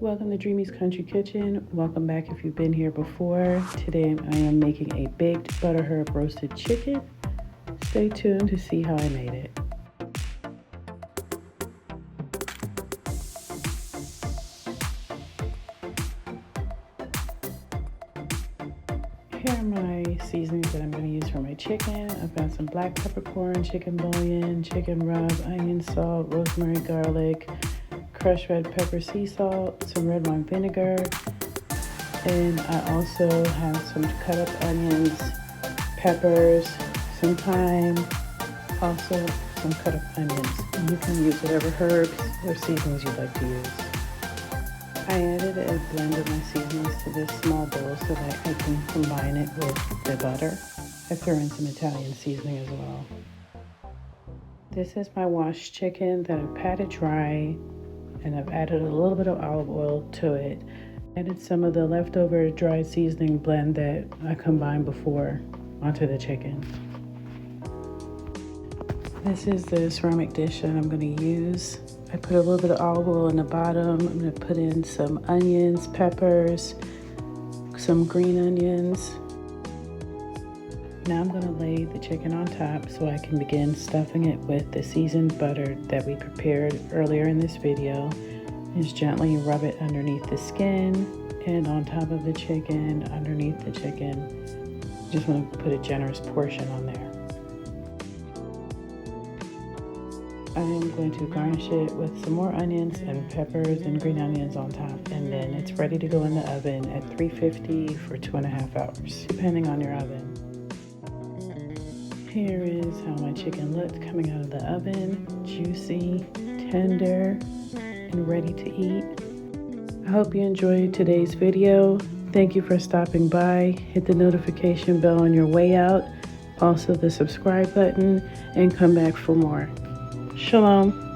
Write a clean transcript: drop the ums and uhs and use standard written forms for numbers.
Welcome to Dreamy's Country Kitchen. Welcome back if you've been here before. Today I am making a baked butter herb roasted chicken. Stay tuned to see how I made it. Here are my seasonings that I'm going to use for my chicken. I've got some black peppercorn, chicken bouillon, chicken rub, onion, salt, rosemary, garlic, crushed red pepper, sea salt, some red wine vinegar, and I also have some cut up onions, peppers, some thyme, also some cut up onions. You can use whatever herbs or seasonings you'd like to use. I added a blend of my seasonings to this small bowl so that I can combine it with the butter. I threw in some Italian seasoning as well. This is my washed chicken that I've patted dry, and I've added a little bit of olive oil to it. Added some of the leftover dry seasoning blend that I combined before onto the chicken. This is the ceramic dish that I'm going to use. I put a little bit of olive oil in the bottom. I'm going to put in some onions, peppers, some green onions. Now I'm going to lay the chicken on top so I can begin stuffing it with the seasoned butter that we prepared earlier in this video. Just gently rub it underneath the skin and on top of the chicken, underneath the chicken. Just want to put a generous portion on there. I am going to garnish it with some more onions and peppers and green onions on top, and then it's ready to go in the oven at 350 for 2.5 hours, depending on your oven. Here is how my chicken looked coming out of the oven, juicy, tender, and ready to eat. I hope you enjoyed today's video. Thank you for stopping by. Hit the notification bell on your way out, also the subscribe button, and come back for more. Shalom.